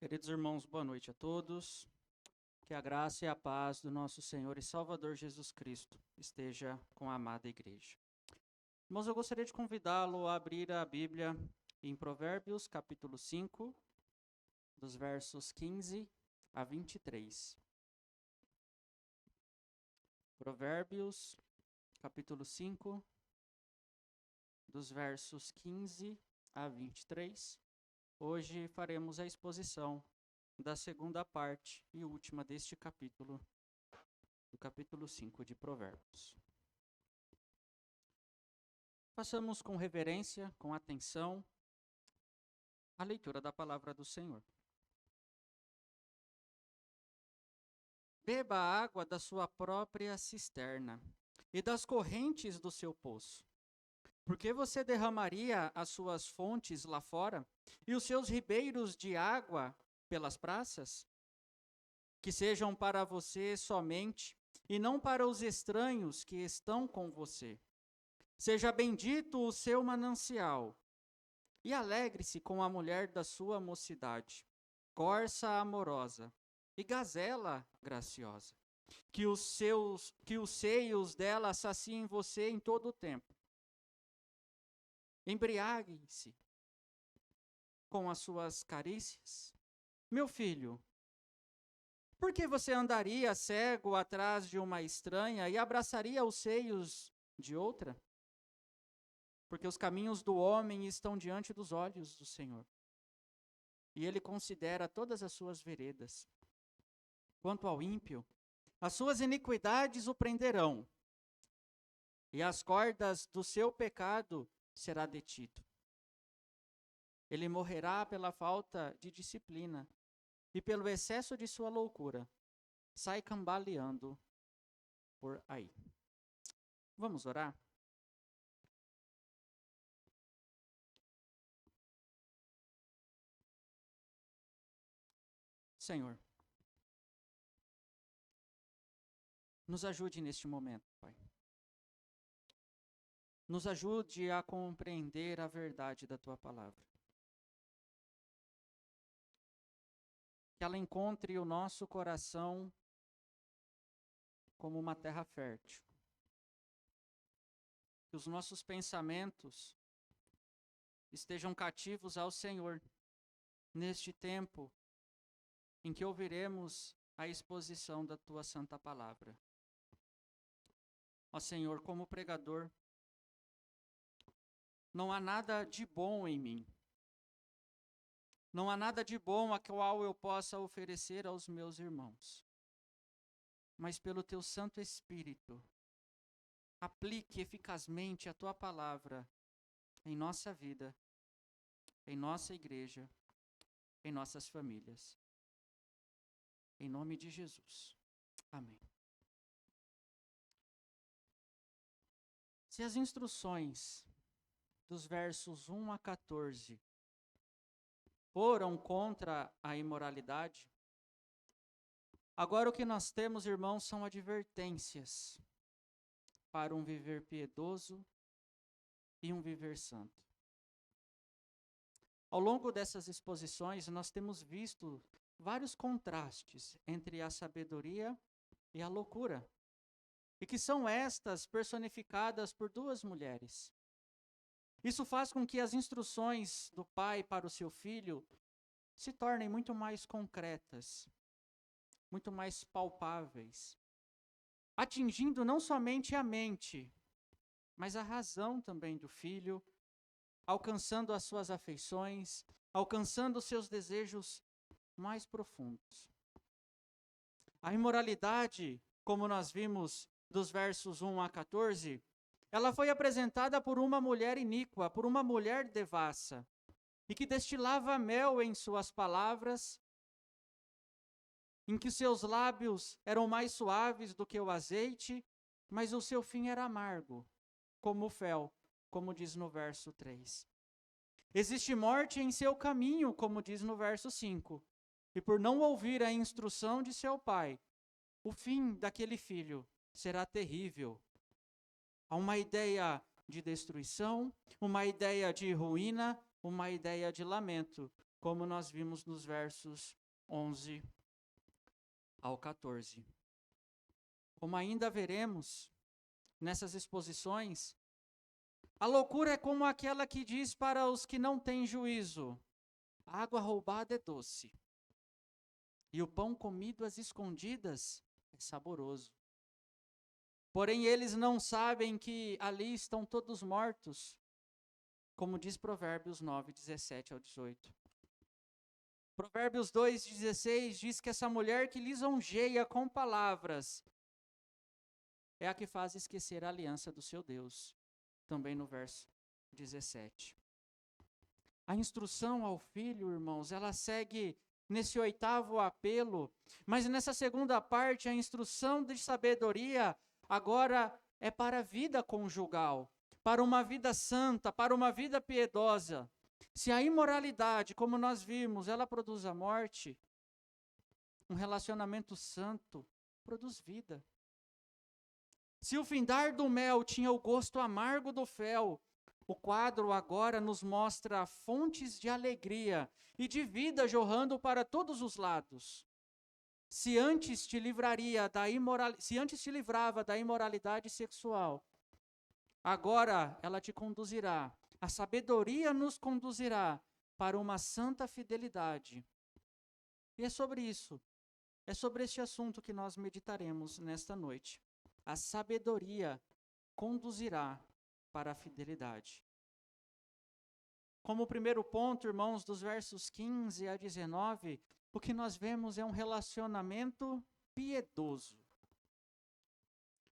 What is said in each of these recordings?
Queridos irmãos, boa noite a todos. Que a graça e a paz do nosso Senhor e Salvador Jesus Cristo esteja com a amada igreja. Irmãos, eu gostaria de convidá-lo a abrir a Bíblia em Provérbios, capítulo 5, dos versos 15 a 23. Provérbios, capítulo 5, dos versos 15 a 23. Hoje faremos a exposição da segunda parte e última deste capítulo, do capítulo 5 de Provérbios. Façamos com reverência, com atenção, a leitura da palavra do Senhor. Beba a água da sua própria cisterna e das correntes do seu poço. Porque você derramaria as suas fontes lá fora e os seus ribeiros de água pelas praças? Que sejam para você somente e não para os estranhos que estão com você. Seja bendito o seu manancial e alegre-se com a mulher da sua mocidade, corça amorosa e gazela graciosa. Que os seios dela saciem você em todo o tempo. Embriague-se com as suas carícias. Meu filho, por que você andaria cego atrás de uma estranha e abraçaria os seios de outra? Porque os caminhos do homem estão diante dos olhos do Senhor, e ele considera todas as suas veredas. Quanto ao ímpio, as suas iniquidades o prenderão, e as cordas do seu pecado será detido. Ele morrerá pela falta de disciplina, e pelo excesso de sua loucura, sai cambaleando por aí. Vamos orar? Senhor, nos ajude neste momento, Pai. Nos ajude a compreender a verdade da Tua palavra. Que ela encontre o nosso coração como uma terra fértil. Que os nossos pensamentos estejam cativos ao Senhor neste tempo em que ouviremos a exposição da Tua santa palavra. Ó Senhor, como pregador, não há nada de bom em mim. Não há nada de bom a qual eu possa oferecer aos meus irmãos. Mas pelo Teu Santo Espírito, aplique eficazmente a Tua palavra em nossa vida, em nossa igreja, em nossas famílias. Em nome de Jesus. Amém. Se as instruções dos versos 1 a 14 foram contra a imoralidade, agora o que nós temos, irmãos, são advertências para um viver piedoso e um viver santo. Ao longo dessas exposições, nós temos visto vários contrastes entre a sabedoria e a loucura, e que são estas personificadas por duas mulheres. Isso faz com que as instruções do pai para o seu filho se tornem muito mais concretas, muito mais palpáveis, atingindo não somente a mente, mas a razão também do filho, alcançando as suas afeições, alcançando os seus desejos mais profundos. A imoralidade, como nós vimos dos versos 1 a 14, ela foi apresentada por uma mulher iníqua, por uma mulher devassa, e que destilava mel em suas palavras, em que seus lábios eram mais suaves do que o azeite, mas o seu fim era amargo, como o fel, como diz no verso 3. Existe morte em seu caminho, como diz no verso 5, e por não ouvir a instrução de seu pai, o fim daquele filho será terrível. Há uma ideia de destruição, uma ideia de ruína, uma ideia de lamento, como nós vimos nos versos 11 ao 14. Como ainda veremos nessas exposições, a loucura é como aquela que diz para os que não têm juízo: a água roubada é doce, e o pão comido às escondidas é saboroso. Porém, eles não sabem que ali estão todos mortos, como diz Provérbios 9, 17 ao 18. Provérbios 2, 16 diz que essa mulher que lisonjeia com palavras é a que faz esquecer a aliança do seu Deus. Também no verso 17. A instrução ao filho, irmãos, ela segue nesse 8º apelo, mas nessa segunda parte, a instrução de sabedoria agora é para a vida conjugal, para uma vida santa, para uma vida piedosa. Se a imoralidade, como nós vimos, ela produz a morte, um relacionamento santo produz vida. Se o findar do mel tinha o gosto amargo do fel, o quadro agora nos mostra fontes de alegria e de vida jorrando para todos os lados. Se antes te livrava da imoralidade sexual, agora ela te conduzirá, a sabedoria nos conduzirá para uma santa fidelidade. E é sobre isso, é sobre este assunto que nós meditaremos nesta noite. A sabedoria conduzirá para a fidelidade. Como primeiro ponto, irmãos, dos versos 15 a 19, o que nós vemos é um relacionamento piedoso.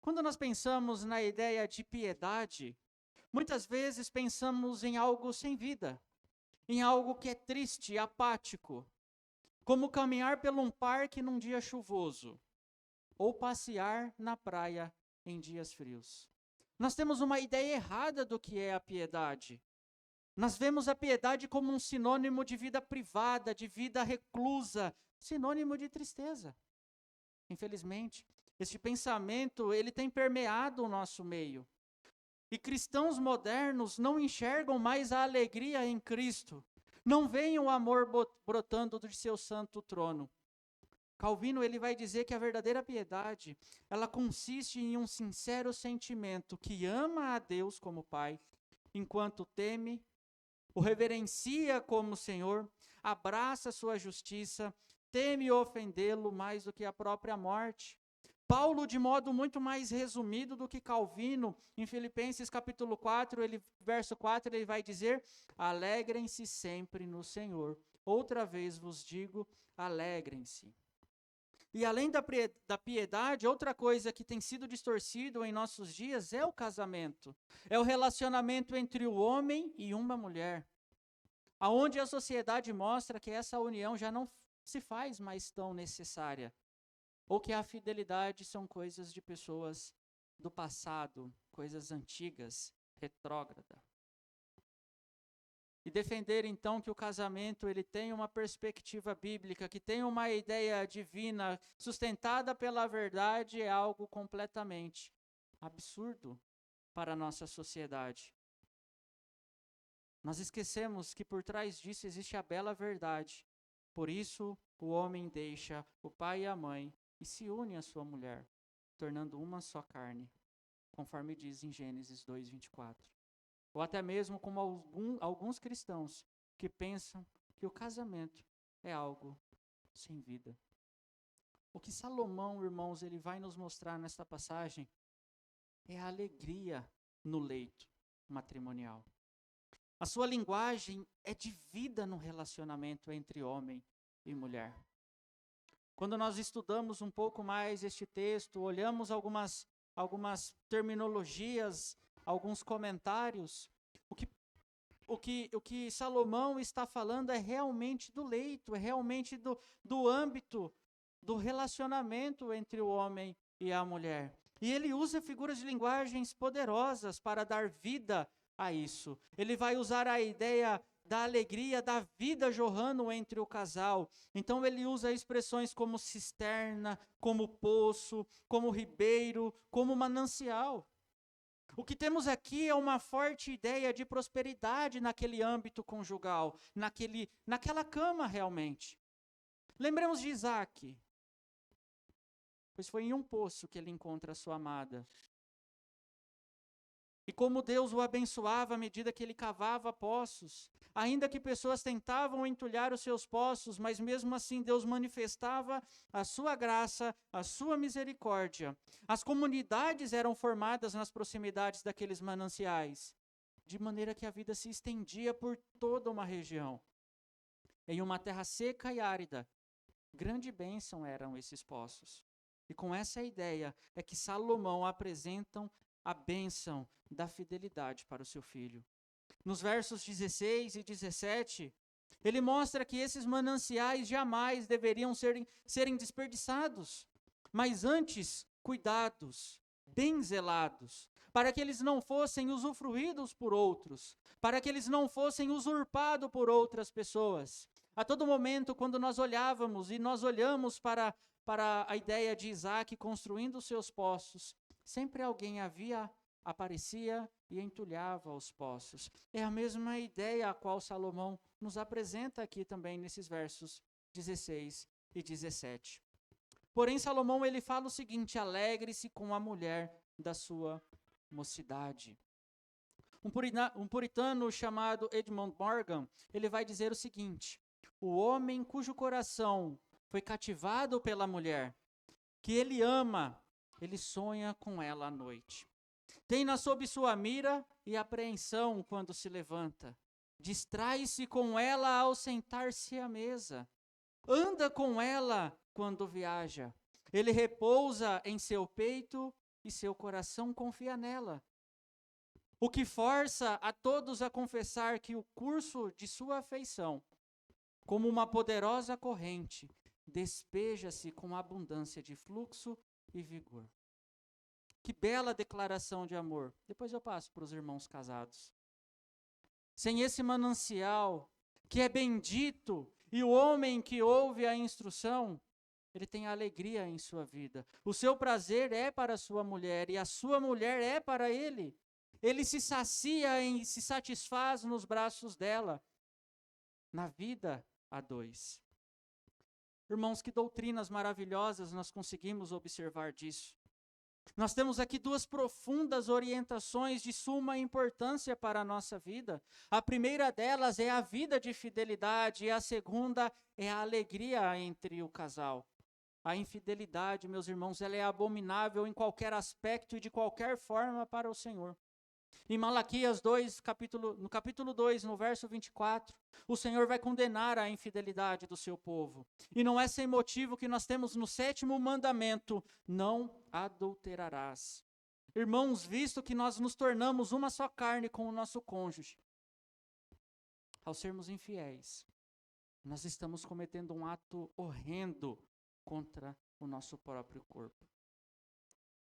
Quando nós pensamos na ideia de piedade, muitas vezes pensamos em algo sem vida, em algo que é triste, apático, como caminhar por um parque num dia chuvoso, ou passear na praia em dias frios. Nós temos uma ideia errada do que é a piedade. Nós vemos a piedade como um sinônimo de vida privada, de vida reclusa, sinônimo de tristeza. Infelizmente, este pensamento, ele tem permeado o nosso meio. E cristãos modernos não enxergam mais a alegria em Cristo, não veem o amor brotando de seu santo trono. Calvino, ele vai dizer que a verdadeira piedade, ela consiste em um sincero sentimento que ama a Deus como Pai, enquanto teme, o reverencia como Senhor, abraça sua justiça, teme ofendê-lo mais do que a própria morte. Paulo, de modo muito mais resumido do que Calvino, em Filipenses capítulo 4, verso 4, ele vai dizer: alegrem-se sempre no Senhor. Outra vez vos digo, alegrem-se. E além da piedade, outra coisa que tem sido distorcido em nossos dias é o casamento. É o relacionamento entre o homem e uma mulher. Aonde a sociedade mostra que essa união já não se faz mais tão necessária. Ou que a fidelidade são coisas de pessoas do passado, coisas antigas, retrógrada. E defender então que o casamento ele tem uma perspectiva bíblica, que tem uma ideia divina sustentada pela verdade é algo completamente absurdo para a nossa sociedade. Nós esquecemos que por trás disso existe a bela verdade. Por isso o homem deixa o pai e a mãe e se une à sua mulher, tornando uma só carne, conforme diz em Gênesis 2:24. Ou até mesmo como alguns cristãos que pensam que o casamento é algo sem vida. O que Salomão, irmãos, ele vai nos mostrar nesta passagem é a alegria no leito matrimonial. A sua linguagem é de vida no relacionamento entre homem e mulher. Quando nós estudamos um pouco mais este texto, olhamos algumas terminologias, alguns comentários, o que Salomão está falando é realmente do leito, é realmente do âmbito do relacionamento entre o homem e a mulher. E ele usa figuras de linguagens poderosas para dar vida a isso. Ele vai usar a ideia da alegria, da vida jorrando entre o casal. Então ele usa expressões como cisterna, como poço, como ribeiro, como manancial. O que temos aqui é uma forte ideia de prosperidade naquele âmbito conjugal, naquela cama realmente. Lembremos de Isaac, pois foi em um poço que ele encontra a sua amada. E como Deus o abençoava à medida que ele cavava poços, ainda que pessoas tentavam entulhar os seus poços, mas mesmo assim Deus manifestava a sua graça, a sua misericórdia. As comunidades eram formadas nas proximidades daqueles mananciais, de maneira que a vida se estendia por toda uma região. Em uma terra seca e árida, grande bênção eram esses poços. E com essa ideia é que Salomão apresenta a bênção da fidelidade para o seu filho. Nos versos 16 e 17, ele mostra que esses mananciais jamais deveriam serem desperdiçados, mas antes cuidados, bem zelados, para que eles não fossem usufruídos por outros, para que eles não fossem usurpados por outras pessoas. A todo momento, quando nós olhávamos e nós olhamos para a ideia de Isaac construindo os seus poços, sempre alguém aparecia e entulhava os poços. É a mesma ideia a qual Salomão nos apresenta aqui também nesses versos 16 e 17. Porém, Salomão ele fala o seguinte: alegre-se com a mulher da sua mocidade. Um puritano chamado Edmund Morgan, ele vai dizer o seguinte: o homem cujo coração foi cativado pela mulher, que ele ama, ele sonha com ela à noite. Tem-na sob sua mira e apreensão quando se levanta. Distrai-se com ela ao sentar-se à mesa. Anda com ela quando viaja. Ele repousa em seu peito e seu coração confia nela. O que força a todos a confessar que o curso de sua afeição, como uma poderosa corrente, despeja-se com abundância de fluxo e vigor. Que bela declaração de amor. Depois eu passo para os irmãos casados. Sem esse manancial, que é bendito, e o homem que ouve a instrução, ele tem alegria em sua vida. O seu prazer é para a sua mulher, e a sua mulher é para ele. Ele se sacia e se satisfaz nos braços dela. Na vida a dois. Irmãos, que doutrinas maravilhosas nós conseguimos observar disso. Nós temos aqui duas profundas orientações de suma importância para a nossa vida. A primeira delas é a vida de fidelidade e a segunda é a alegria entre o casal. A infidelidade, meus irmãos, ela é abominável em qualquer aspecto e de qualquer forma para o Senhor. Em Malaquias 2, no capítulo 2, no verso 24, o Senhor vai condenar a infidelidade do seu povo. E não é sem motivo que nós temos no 7º mandamento: não adulterarás. Irmãos, visto que nós nos tornamos uma só carne com o nosso cônjuge, ao sermos infiéis, nós estamos cometendo um ato horrendo contra o nosso próprio corpo.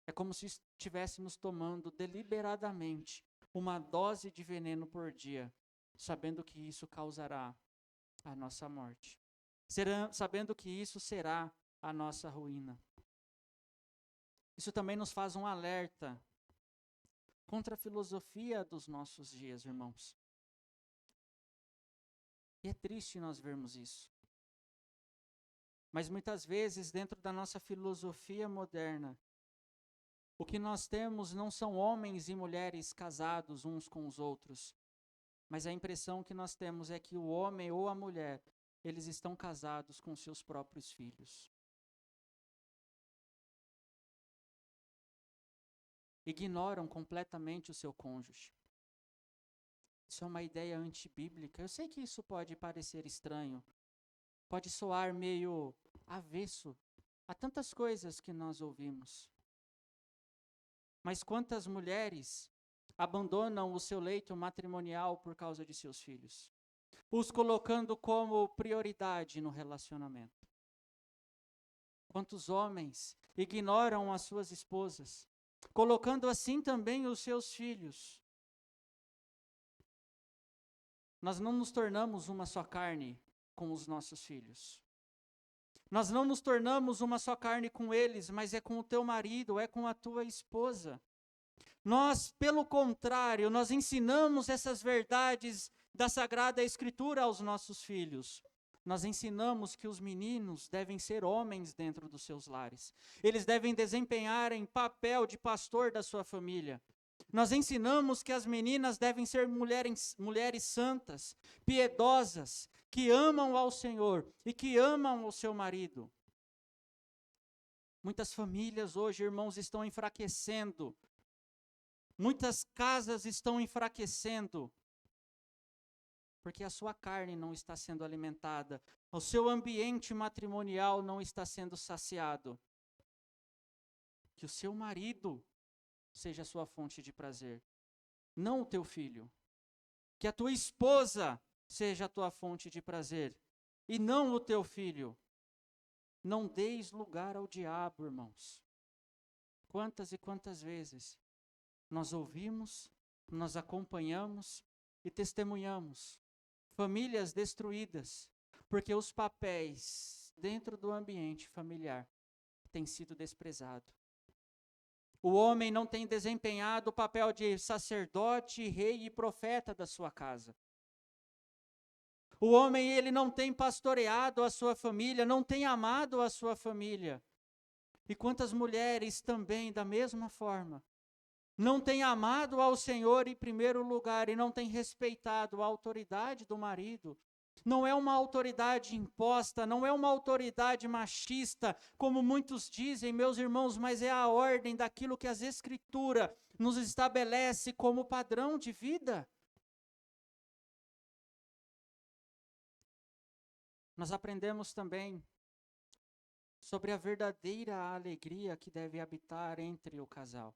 É como se estivéssemos tomando deliberadamente uma dose de veneno por dia, sabendo que isso causará a nossa morte. Sabendo que isso será a nossa ruína. Isso também nos faz um alerta contra a filosofia dos nossos dias, irmãos. E é triste nós vermos isso. Mas muitas vezes, dentro da nossa filosofia moderna, o que nós temos não são homens e mulheres casados uns com os outros, mas a impressão que nós temos é que o homem ou a mulher, eles estão casados com seus próprios filhos. Ignoram completamente o seu cônjuge. Isso é uma ideia antibíblica. Eu sei que isso pode parecer estranho, pode soar meio avesso a tantas coisas que nós ouvimos. Mas quantas mulheres abandonam o seu leito matrimonial por causa de seus filhos, os colocando como prioridade no relacionamento? Quantos homens ignoram as suas esposas, colocando assim também os seus filhos? Nós não nos tornamos uma só carne com os nossos filhos. Nós não nos tornamos uma só carne com eles, mas é com o teu marido, é com a tua esposa. Nós, pelo contrário, nós ensinamos essas verdades da Sagrada Escritura aos nossos filhos. Nós ensinamos que os meninos devem ser homens dentro dos seus lares. Eles devem desempenhar em papel de pastor da sua família. Nós ensinamos que as meninas devem ser mulheres santas, piedosas, que amam ao Senhor e que amam o seu marido. Muitas famílias hoje, irmãos, estão enfraquecendo. Muitas casas estão enfraquecendo. Porque a sua carne não está sendo alimentada. O seu ambiente matrimonial não está sendo saciado. Que o seu marido seja a sua fonte de prazer, não o teu filho. Que a tua esposa seja a tua fonte de prazer, e não o teu filho. Não deis lugar ao diabo, irmãos. Quantas e quantas vezes nós ouvimos, nós acompanhamos e testemunhamos famílias destruídas, porque os papéis dentro do ambiente familiar têm sido desprezados. O homem não tem desempenhado o papel de sacerdote, rei e profeta da sua casa. O homem, ele não tem pastoreado a sua família, não tem amado a sua família. E quantas mulheres também, da mesma forma, não têm amado ao Senhor em primeiro lugar e não têm respeitado a autoridade do marido. Não é uma autoridade imposta, não é uma autoridade machista, como muitos dizem, meus irmãos, mas é a ordem daquilo que as Escrituras nos estabelece como padrão de vida. Nós aprendemos também sobre a verdadeira alegria que deve habitar entre o casal.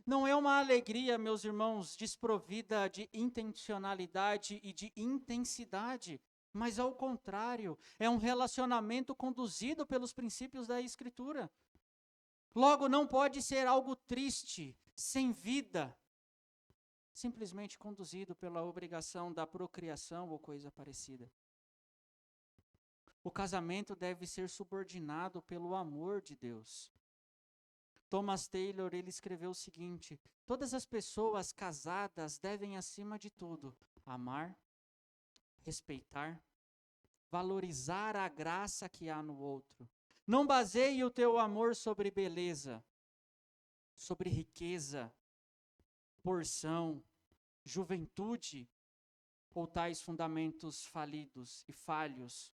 Não é uma alegria, meus irmãos, desprovida de intencionalidade e de intensidade, mas ao contrário, é um relacionamento conduzido pelos princípios da Escritura. Logo, não pode ser algo triste, sem vida, simplesmente conduzido pela obrigação da procriação ou coisa parecida. O casamento deve ser subordinado pelo amor de Deus. Thomas Taylor, ele escreveu o seguinte: todas as pessoas casadas devem, acima de tudo, amar, respeitar, valorizar a graça que há no outro. Não baseie o teu amor sobre beleza, sobre riqueza, porção, juventude ou tais fundamentos falidos e falhos,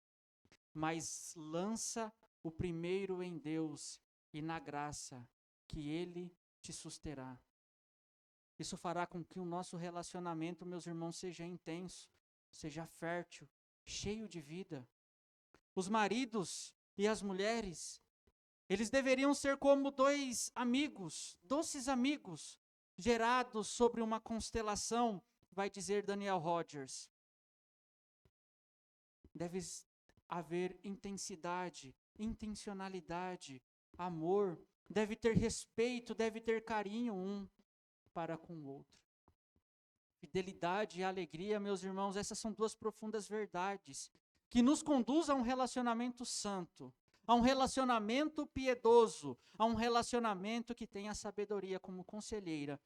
mas lança o primeiro em Deus e na graça que Ele te susterá. Isso fará com que o nosso relacionamento, meus irmãos, seja intenso, seja fértil, cheio de vida. Os maridos e as mulheres, eles deveriam ser como dois amigos, doces amigos, gerados sobre uma constelação, vai dizer Daniel Rogers. Deve haver intensidade, intencionalidade, amor, deve ter respeito, deve ter carinho um para com o outro. Fidelidade e alegria, meus irmãos, essas são duas profundas verdades que nos conduzem a um relacionamento santo, a um relacionamento piedoso, a um relacionamento que tem a sabedoria como conselheira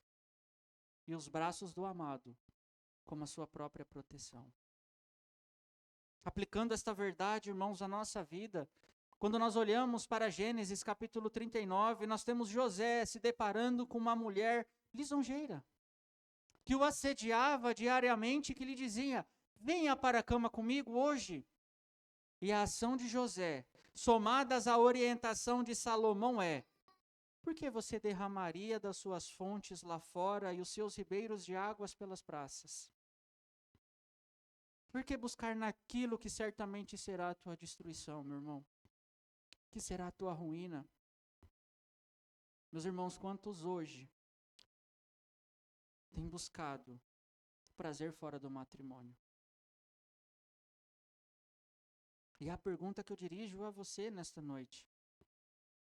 e os braços do amado como a sua própria proteção. Aplicando esta verdade, irmãos, à nossa vida, quando nós olhamos para Gênesis capítulo 39, nós temos José se deparando com uma mulher lisonjeira, que o assediava diariamente, que lhe dizia: venha para a cama comigo hoje. E a ação de José, somadas à orientação de Salomão, é: por que você derramaria das suas fontes lá fora e os seus ribeiros de águas pelas praças? Por que buscar naquilo que certamente será a tua destruição, meu irmão? Que será a tua ruína? Meus irmãos, quantos hoje têm buscado prazer fora do matrimônio? E a pergunta que eu dirijo a você nesta noite: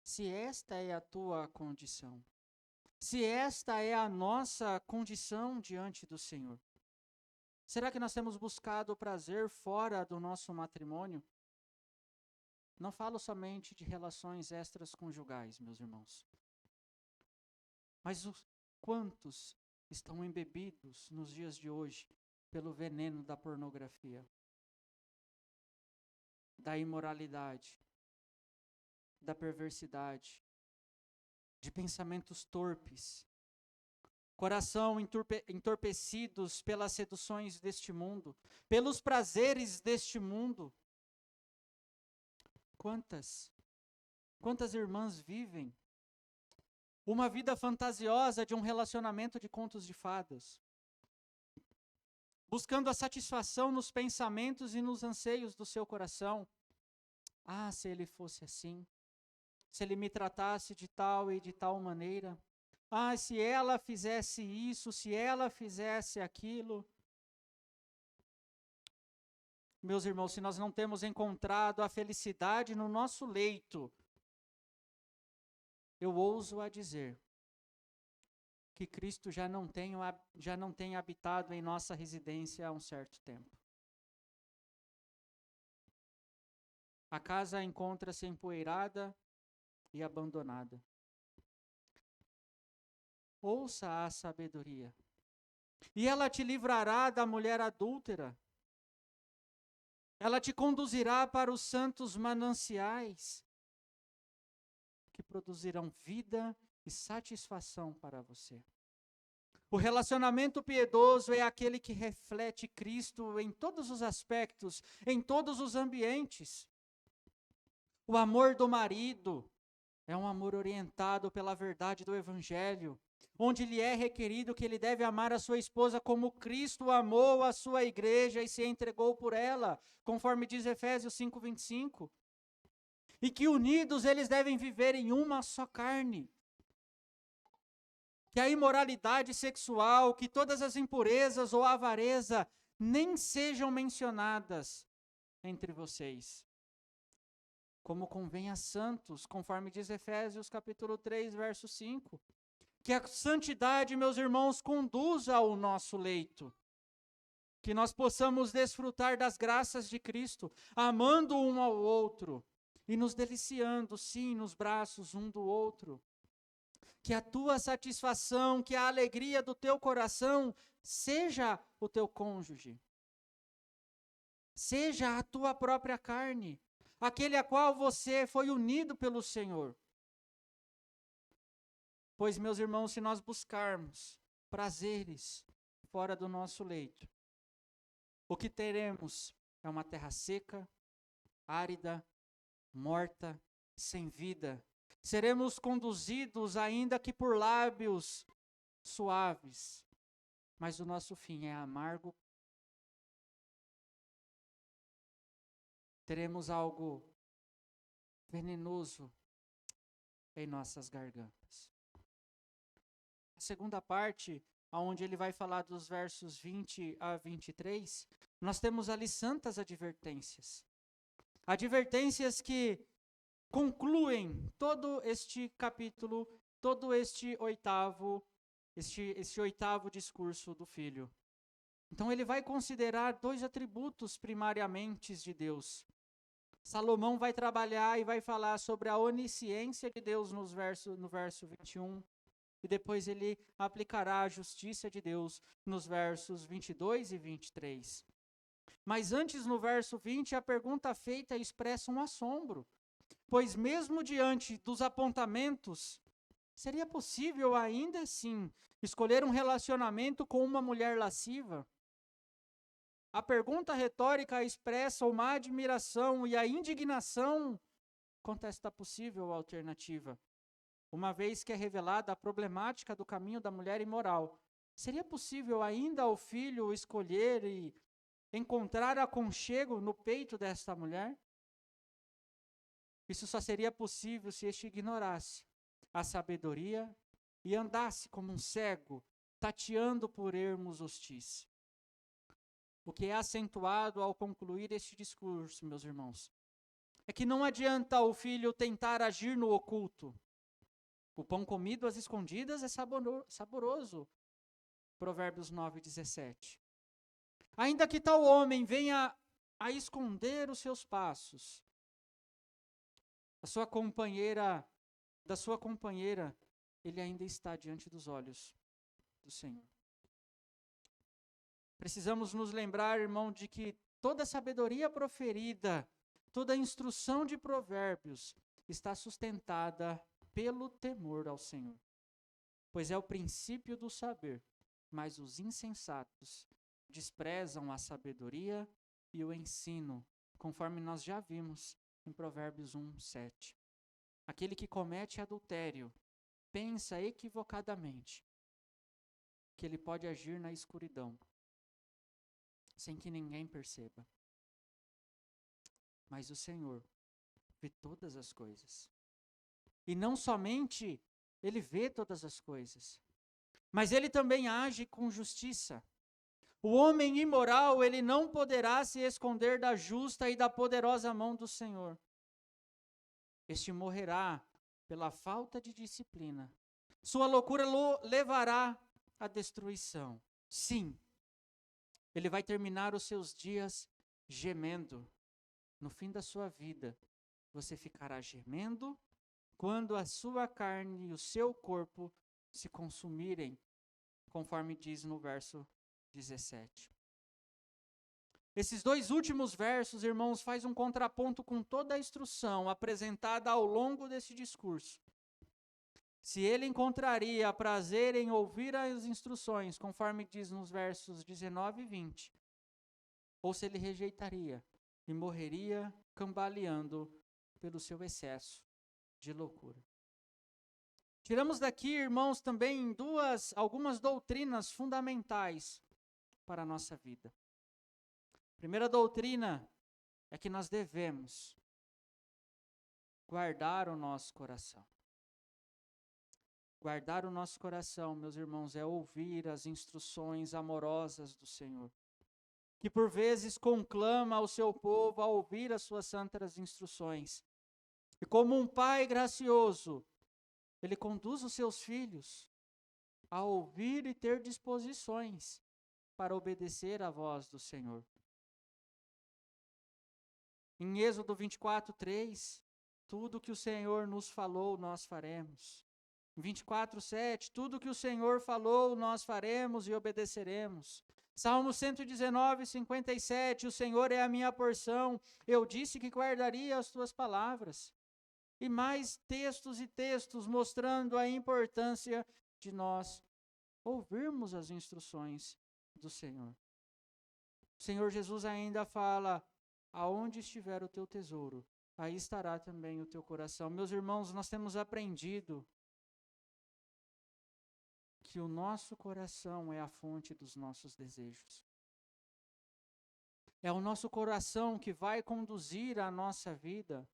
se esta é a tua condição, se esta é a nossa condição diante do Senhor, será que nós temos buscado o prazer fora do nosso matrimônio? Não falo somente de relações extraconjugais, meus irmãos, mas quantos estão embebidos nos dias de hoje pelo veneno da pornografia, da imoralidade, da perversidade, de pensamentos torpes, coração entorpecidos pelas seduções deste mundo, pelos prazeres deste mundo. Quantas irmãs vivem uma vida fantasiosa de um relacionamento de contos de fadas, buscando a satisfação nos pensamentos e nos anseios do seu coração. Ah, se ele fosse assim, se ele me tratasse de tal e de tal maneira. Ah, se ela fizesse isso, se ela fizesse aquilo. Meus irmãos, se nós não temos encontrado a felicidade no nosso leito, eu ouso a dizer que Cristo já não tem habitado em nossa residência há um certo tempo. A casa encontra-se empoeirada e abandonada. Ouça a sabedoria. E ela te livrará da mulher adúltera. Ela te conduzirá para os santos mananciais, que produzirão vida e satisfação para você. O relacionamento piedoso é aquele que reflete Cristo em todos os aspectos, em todos os ambientes. O amor do marido é um amor orientado pela verdade do Evangelho, onde lhe é requerido que ele deve amar a sua esposa como Cristo amou a sua igreja e se entregou por ela, conforme diz Efésios 5:25. E que unidos eles devem viver em uma só carne. Que a imoralidade sexual, que todas as impurezas ou a avareza nem sejam mencionadas entre vocês. Como convém a santos, conforme diz Efésios capítulo 3, verso 5. Que a santidade, meus irmãos, conduza ao nosso leito. Que nós possamos desfrutar das graças de Cristo, amando um ao outro e nos deliciando, sim, nos braços um do outro. Que a tua satisfação, que a alegria do teu coração seja o teu cônjuge. Seja a tua própria carne, aquele a qual você foi unido pelo Senhor. Pois, meus irmãos, se nós buscarmos prazeres fora do nosso leito, o que teremos é uma terra seca, árida, morta, sem vida. Seremos conduzidos, ainda que por lábios suaves, mas o nosso fim é amargo. Teremos algo venenoso em nossas gargantas. A segunda parte, onde ele vai falar dos versos 20 a 23, nós temos ali santas advertências. Advertências que concluem todo este capítulo, todo este oitavo discurso do Filho. Então ele vai considerar dois atributos primariamente de Deus. Salomão vai trabalhar e vai falar sobre a onisciência de Deus no verso 21, e depois ele aplicará a justiça de Deus nos versos 22 e 23. Mas antes, no verso 20, a pergunta feita expressa um assombro, pois mesmo diante dos apontamentos, seria possível ainda assim escolher um relacionamento com uma mulher lasciva? A pergunta retórica expressa uma admiração e a indignação quanto a esta possível alternativa, uma vez que é revelada a problemática do caminho da mulher imoral. Seria possível ainda ao filho escolher e encontrar aconchego no peito desta mulher? Isso só seria possível se este ignorasse a sabedoria e andasse como um cego, tateando por ermos hostis. O que é acentuado ao concluir este discurso, meus irmãos, é que não adianta o filho tentar agir no oculto. O pão comido às escondidas é saboroso. Provérbios 9:17. Ainda que tal homem venha a esconder os seus passos, da sua companheira, ele ainda está diante dos olhos. do Senhor. Precisamos nos lembrar, irmão, de que toda sabedoria proferida, toda instrução de provérbios está sustentada pelo temor ao Senhor. Pois é o princípio do saber, mas os insensatos desprezam a sabedoria e o ensino, conforme nós já vimos em Provérbios 1:7. Aquele que comete adultério pensa equivocadamente que ele pode agir na escuridão, sem que ninguém perceba. Mas o Senhor vê todas as coisas. E não somente ele vê todas as coisas, mas ele também age com justiça. O homem imoral, ele não poderá se esconder da justa e da poderosa mão do Senhor. Este morrerá pela falta de disciplina. Sua loucura levará à destruição. Sim, ele vai terminar os seus dias gemendo. No fim da sua vida, você ficará gemendo quando a sua carne e o seu corpo se consumirem, conforme diz no verso 17. Esses dois últimos versos, irmãos, faz um contraponto com toda a instrução apresentada ao longo desse discurso. Se ele encontraria prazer em ouvir as instruções, conforme diz nos versos 19 e 20, ou se ele rejeitaria e morreria cambaleando pelo seu excesso de loucura. Tiramos daqui, irmãos, também algumas doutrinas fundamentais para a nossa vida. A primeira doutrina é que nós devemos guardar o nosso coração. Guardar o nosso coração, meus irmãos, é ouvir as instruções amorosas do Senhor, que por vezes conclama ao seu povo a ouvir as suas santas instruções. E como um pai gracioso, ele conduz os seus filhos a ouvir e ter disposições para obedecer à voz do Senhor. Em Êxodo 24:3, tudo que o Senhor nos falou, nós faremos. Em 24:7, tudo que o Senhor falou, nós faremos e obedeceremos. Salmo 119:57, o Senhor é a minha porção, eu disse que guardaria as tuas palavras. E mais textos e textos mostrando a importância de nós ouvirmos as instruções do Senhor. O Senhor Jesus ainda fala, aonde estiver o teu tesouro, aí estará também o teu coração. Meus irmãos, nós temos aprendido que o nosso coração é a fonte dos nossos desejos. É o nosso coração que vai conduzir a nossa vida.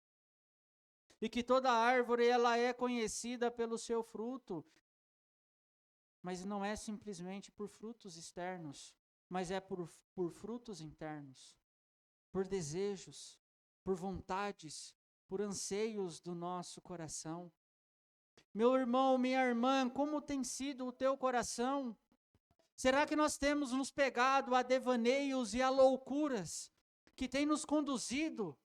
E que toda árvore ela é conhecida pelo seu fruto. Mas não é simplesmente por frutos externos, mas é por frutos internos. Por desejos, por vontades, por anseios do nosso coração. Meu irmão, minha irmã, como tem sido o teu coração? Será que nós temos nos pegado a devaneios e a loucuras que têm nos conduzido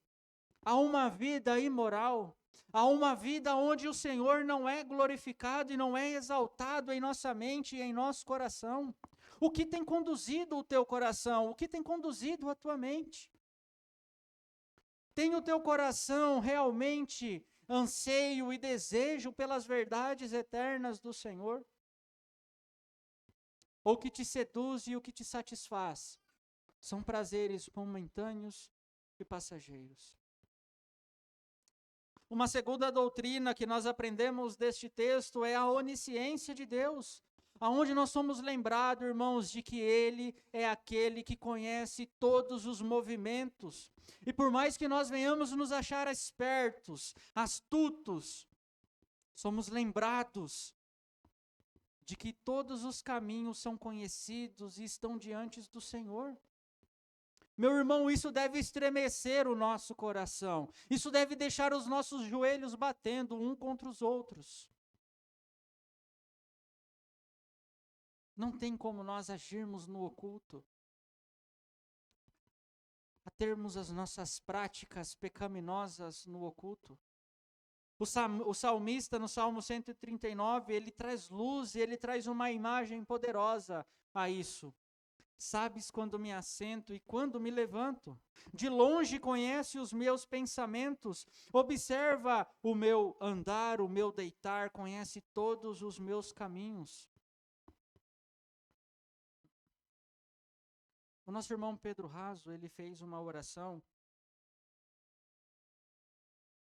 a uma vida imoral, a uma vida onde o Senhor não é glorificado e não é exaltado em nossa mente e em nosso coração? O que tem conduzido o teu coração? O que tem conduzido a tua mente? Tem o teu coração realmente anseio e desejo pelas verdades eternas do Senhor? Ou o que te seduz e o que te satisfaz são prazeres momentâneos e passageiros? Uma segunda doutrina que nós aprendemos deste texto é a onisciência de Deus, aonde nós somos lembrados, irmãos, de que Ele é aquele que conhece todos os movimentos. E por mais que nós venhamos nos achar espertos, astutos, somos lembrados de que todos os caminhos são conhecidos e estão diante do Senhor. Meu irmão, isso deve estremecer o nosso coração. Isso deve deixar os nossos joelhos batendo um contra os outros. Não tem como nós agirmos no oculto, a termos as nossas práticas pecaminosas no oculto. O salmista, no Salmo 139, ele traz luz e ele traz uma imagem poderosa a isso. Sabes quando me assento e quando me levanto. De longe conhece os meus pensamentos. Observa o meu andar, o meu deitar, conhece todos os meus caminhos. O nosso irmão Pedro Raso, ele fez uma oração.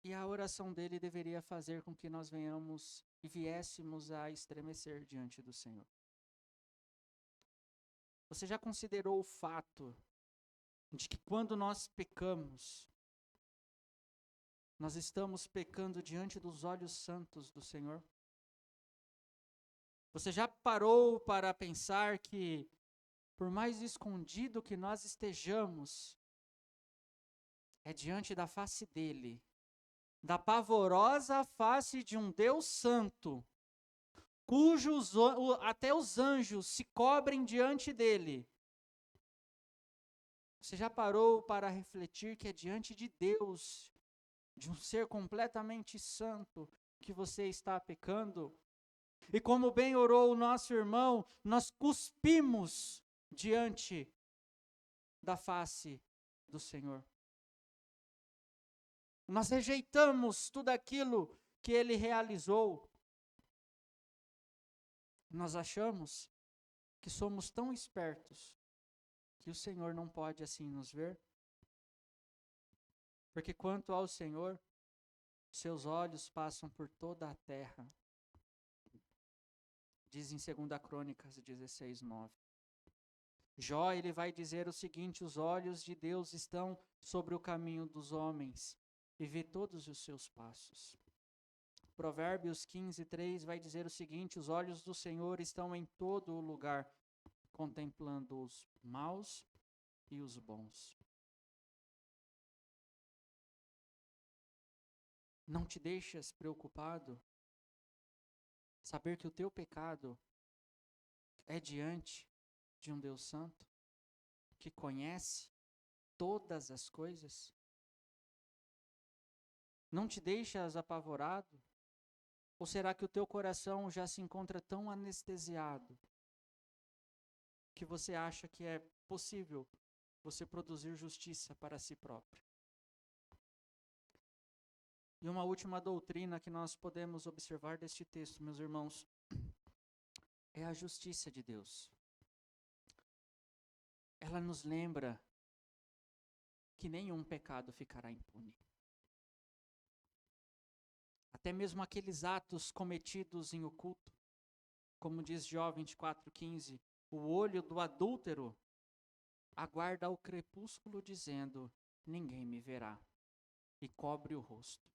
E a oração dele deveria fazer com que nós venhamos e viéssemos a estremecer diante do Senhor. Você já considerou o fato de que quando nós pecamos, nós estamos pecando diante dos olhos santos do Senhor? Você já parou para pensar que, por mais escondido que nós estejamos, é diante da face dele, da pavorosa face de um Deus santo, cujos até os anjos se cobrem diante dele. Você já parou para refletir que é diante de Deus, de um ser completamente santo, que você está pecando? E como bem orou o nosso irmão, nós cuspimos diante da face do Senhor. Nós rejeitamos tudo aquilo que ele realizou. Nós achamos que somos tão espertos que o Senhor não pode assim nos ver. Porque quanto ao Senhor, seus olhos passam por toda a terra. Diz em 2 Crônicas 16:9. Jó, ele vai dizer o seguinte: os olhos de Deus estão sobre o caminho dos homens e vê todos os seus passos. Provérbios 15:3 vai dizer o seguinte: os olhos do Senhor estão em todo o lugar, contemplando os maus e os bons. Não te deixas preocupado saber que o teu pecado é diante de um Deus santo, que conhece todas as coisas? Não te deixas apavorado? Ou será que o teu coração já se encontra tão anestesiado que você acha que é possível você produzir justiça para si próprio? E uma última doutrina que nós podemos observar deste texto, meus irmãos, é a justiça de Deus. Ela nos lembra que nenhum pecado ficará impune. Até mesmo aqueles atos cometidos em oculto, como diz Jó 24:15, o olho do adúltero aguarda o crepúsculo dizendo: ninguém me verá, e cobre o rosto.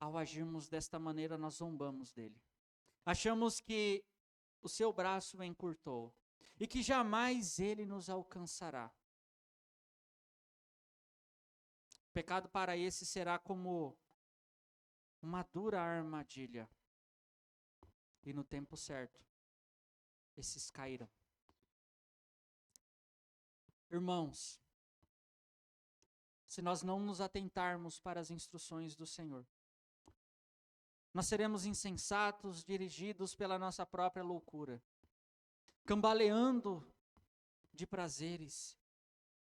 Ao agirmos desta maneira, nós zombamos dele. Achamos que o seu braço encurtou e que jamais ele nos alcançará. O pecado para esse será como uma dura armadilha. E no tempo certo, esses cairão. Irmãos, se nós não nos atentarmos para as instruções do Senhor, nós seremos insensatos, dirigidos pela nossa própria loucura, cambaleando de prazeres,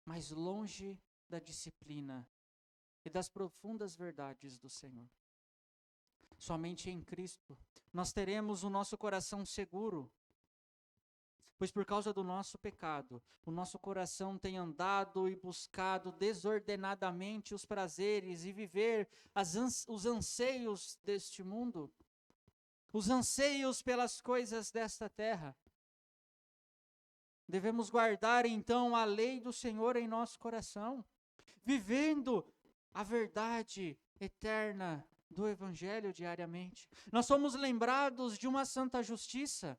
mas longe da disciplina e das profundas verdades do Senhor. Somente em Cristo nós teremos o nosso coração seguro, pois por causa do nosso pecado, o nosso coração tem andado e buscado desordenadamente os prazeres e viver os anseios deste mundo, os anseios pelas coisas desta terra. Devemos guardar então a lei do Senhor em nosso coração, vivendo a verdade eterna do Evangelho diariamente. Nós somos lembrados de uma santa justiça.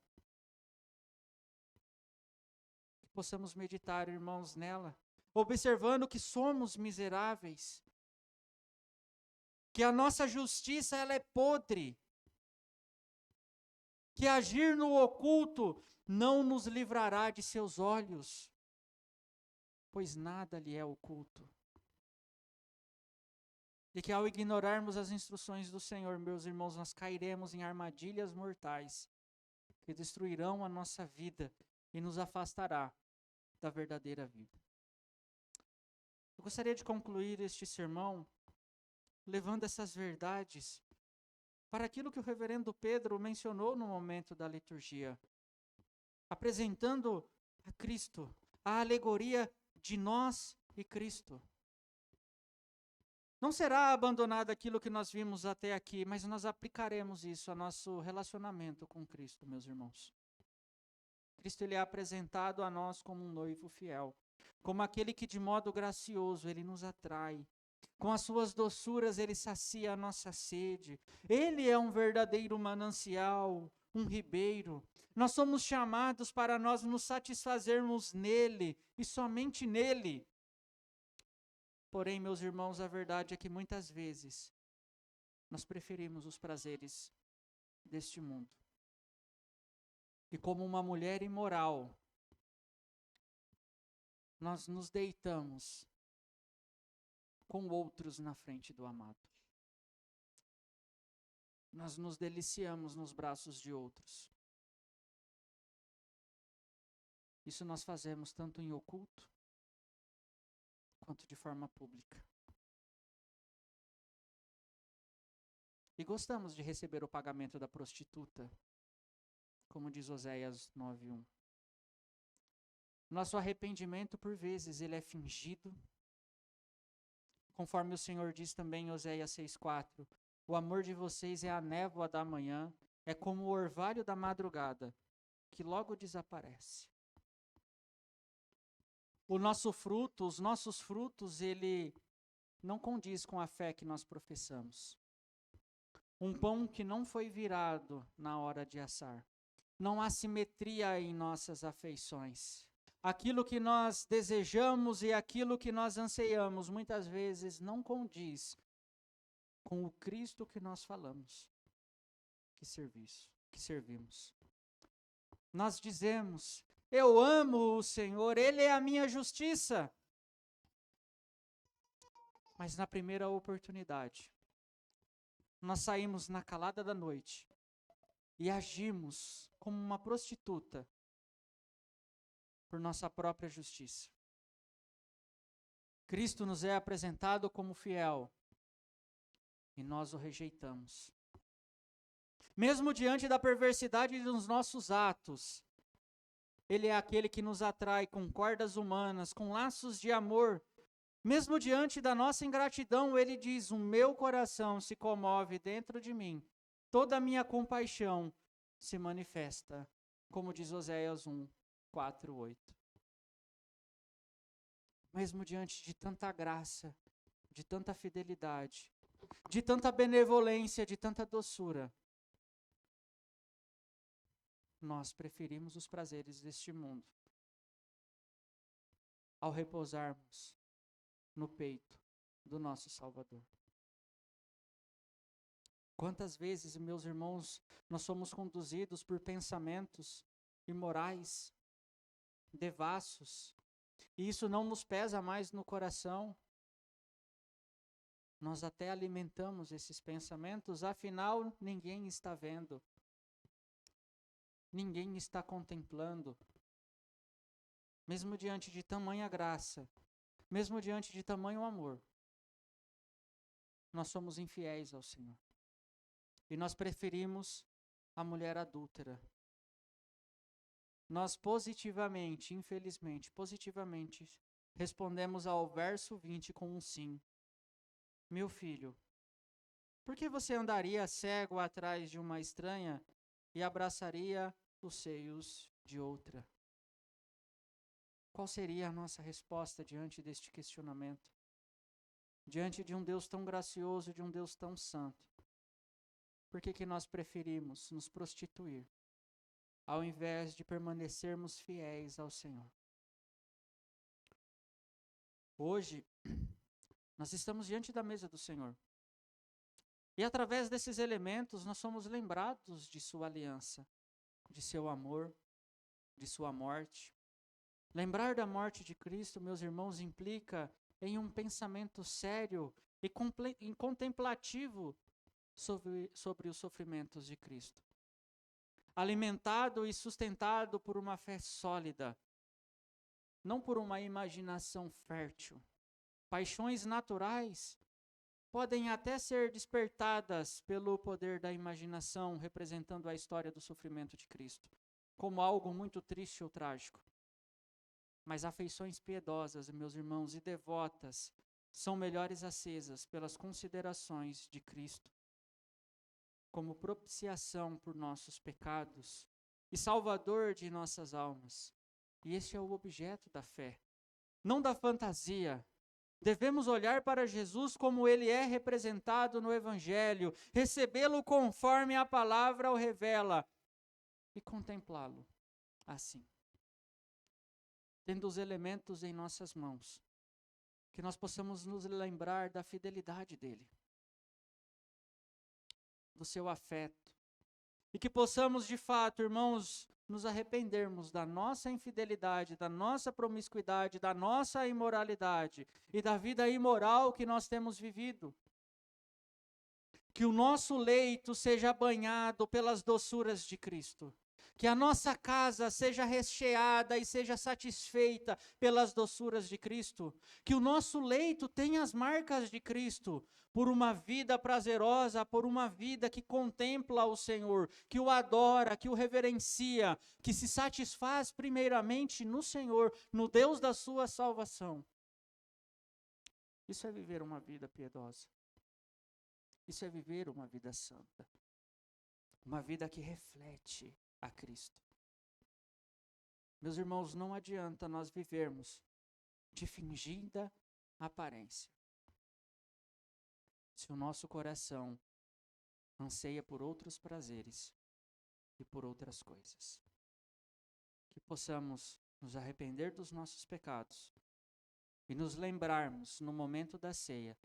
Que possamos meditar, irmãos, nela, observando que somos miseráveis, que a nossa justiça ela é podre, que agir no oculto não nos livrará de seus olhos, pois nada lhe é oculto. E que ao ignorarmos as instruções do Senhor, meus irmãos, nós cairemos em armadilhas mortais que destruirão a nossa vida e nos afastará da verdadeira vida. Eu gostaria de concluir este sermão levando essas verdades para aquilo que o reverendo Pedro mencionou no momento da liturgia, apresentando a Cristo, a alegoria de nós e Cristo. Não será abandonado aquilo que nós vimos até aqui, mas nós aplicaremos isso ao nosso relacionamento com Cristo, meus irmãos. Cristo ele é apresentado a nós como um noivo fiel, como aquele que de modo gracioso ele nos atrai. Com as suas doçuras ele sacia a nossa sede. Ele é um verdadeiro manancial, um ribeiro. Nós somos chamados para nós nos satisfazermos nele e somente nele. Porém, meus irmãos, a verdade é que muitas vezes nós preferimos os prazeres deste mundo. E como uma mulher imoral, nós nos deitamos com outros na frente do amado. Nós nos deliciamos nos braços de outros. Isso nós fazemos tanto em oculto, quanto de forma pública. E gostamos de receber o pagamento da prostituta, como diz Oséias 9:1. Nosso arrependimento, por vezes, ele é fingido. Conforme o Senhor diz também em Oséias 6:4, o amor de vocês é a névoa da manhã, é como o orvalho da madrugada, que logo desaparece. Os nossos frutos, ele não condiz com a fé que nós professamos. Um pão que não foi virado na hora de assar. Não há simetria em nossas afeições. Aquilo que nós desejamos e aquilo que nós anseiamos, muitas vezes não condiz com o Cristo que nós falamos, que servimos. Nós dizemos: eu amo o Senhor, Ele é a minha justiça. Mas na primeira oportunidade, nós saímos na calada da noite e agimos como uma prostituta por nossa própria justiça. Cristo nos é apresentado como fiel e nós o rejeitamos. Mesmo diante da perversidade dos nossos atos, Ele é aquele que nos atrai com cordas humanas, com laços de amor. Mesmo diante da nossa ingratidão, Ele diz: o meu coração se comove dentro de mim. Toda a minha compaixão se manifesta, como diz Oséias 1:4-8. Mesmo diante de tanta graça, de tanta fidelidade, de tanta benevolência, de tanta doçura, nós preferimos os prazeres deste mundo ao repousarmos no peito do nosso Salvador. Quantas vezes, meus irmãos, nós somos conduzidos por pensamentos imorais, devassos, e isso não nos pesa mais no coração. Nós até alimentamos esses pensamentos, afinal, ninguém está vendo. Ninguém está contemplando. Mesmo diante de tamanha graça, mesmo diante de tamanho amor, nós somos infiéis ao Senhor. E nós preferimos a mulher adúltera. Nós positivamente, infelizmente, respondemos ao verso 20 com um sim. Meu filho, por que você andaria cego atrás de uma estranha e abraçaria os seios de outra? Qual seria a nossa resposta diante deste questionamento? Diante de um Deus tão gracioso, de um Deus tão santo? Por que nós preferimos nos prostituir, ao invés de permanecermos fiéis ao Senhor? Hoje, nós estamos diante da mesa do Senhor. E através desses elementos, nós somos lembrados de sua aliança, de seu amor, de sua morte. Lembrar da morte de Cristo, meus irmãos, implica em um pensamento sério e contemplativo sobre os sofrimentos de Cristo. Alimentado e sustentado por uma fé sólida, não por uma imaginação fértil. Paixões naturais podem até ser despertadas pelo poder da imaginação, representando a história do sofrimento de Cristo, como algo muito triste ou trágico. Mas afeições piedosas, meus irmãos, e devotas, são melhores acesas pelas considerações de Cristo, como propiciação por nossos pecados e salvador de nossas almas. E este é o objeto da fé, não da fantasia. Devemos olhar para Jesus como ele é representado no Evangelho, recebê-lo conforme a palavra o revela e contemplá-lo assim, tendo os elementos em nossas mãos, que nós possamos nos lembrar da fidelidade dele, do seu afeto, e que possamos de fato, irmãos, nos arrependermos da nossa infidelidade, da nossa promiscuidade, da nossa imoralidade e da vida imoral que nós temos vivido. Que o nosso leito seja banhado pelas doçuras de Cristo. Que a nossa casa seja recheada e seja satisfeita pelas doçuras de Cristo. Que o nosso leito tenha as marcas de Cristo, por uma vida prazerosa, por uma vida que contempla o Senhor, que o adora, que o reverencia, que se satisfaz primeiramente no Senhor, no Deus da sua salvação. Isso é viver uma vida piedosa. Isso é viver uma vida santa. Uma vida que reflete a Cristo. Meus irmãos, não adianta nós vivermos de fingida aparência, se o nosso coração anseia por outros prazeres e por outras coisas. Que possamos nos arrepender dos nossos pecados e nos lembrarmos, no momento da ceia,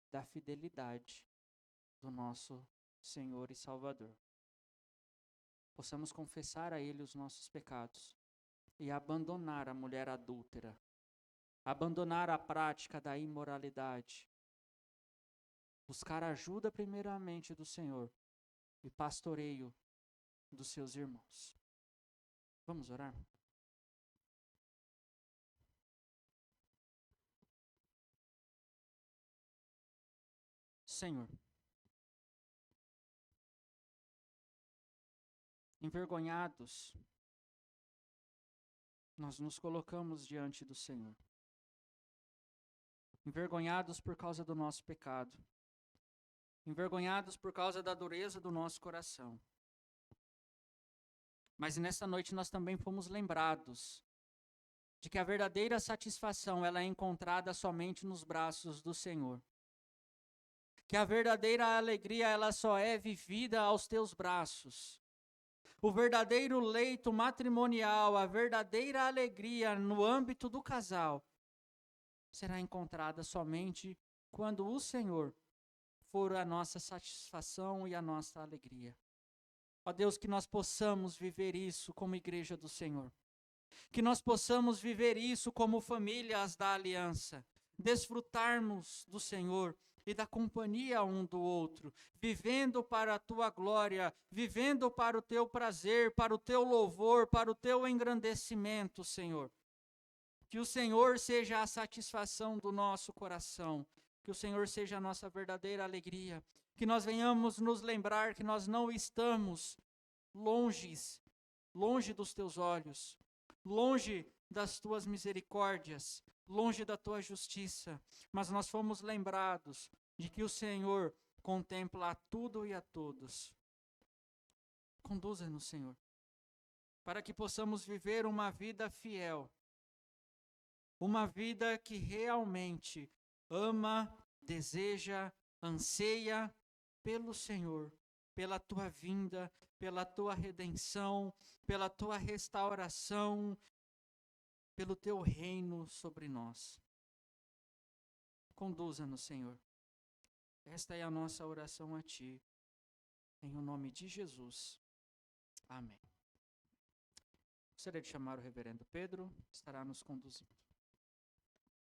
da fidelidade do nosso Senhor e Salvador. Possamos confessar a Ele os nossos pecados e abandonar a mulher adúltera, abandonar a prática da imoralidade, buscar ajuda primeiramente do Senhor e pastoreio dos seus irmãos. Vamos orar? Senhor, envergonhados, nós nos colocamos diante do Senhor. Envergonhados por causa do nosso pecado. Envergonhados por causa da dureza do nosso coração. Mas nessa noite nós também fomos lembrados de que a verdadeira satisfação ela é encontrada somente nos braços do Senhor. Que a verdadeira alegria ela só é vivida aos teus braços. O verdadeiro leito matrimonial, a verdadeira alegria no âmbito do casal será encontrada somente quando o Senhor for a nossa satisfação e a nossa alegria. Ó Deus, que nós possamos viver isso como igreja do Senhor. Que nós possamos viver isso como famílias da aliança. Desfrutarmos do Senhor e da companhia um do outro, vivendo para a tua glória, vivendo para o teu prazer, para o teu louvor, para o teu engrandecimento, Senhor. Que o Senhor seja a satisfação do nosso coração, que o Senhor seja a nossa verdadeira alegria, que nós venhamos nos lembrar que nós não estamos longe dos teus olhos, longe das tuas misericórdias, longe da tua justiça, mas nós fomos lembrados de que o Senhor contempla a tudo e a todos. Conduza-nos, Senhor, para que possamos viver uma vida fiel, uma vida que realmente ama, deseja, anseia pelo Senhor, pela tua vinda, pela tua redenção, pela tua restauração, pelo teu reino sobre nós. Conduza-nos, Senhor. Esta é a nossa oração a ti, em o nome de Jesus. Amém. Gostaria de chamar o reverendo Pedro, que estará nos conduzindo.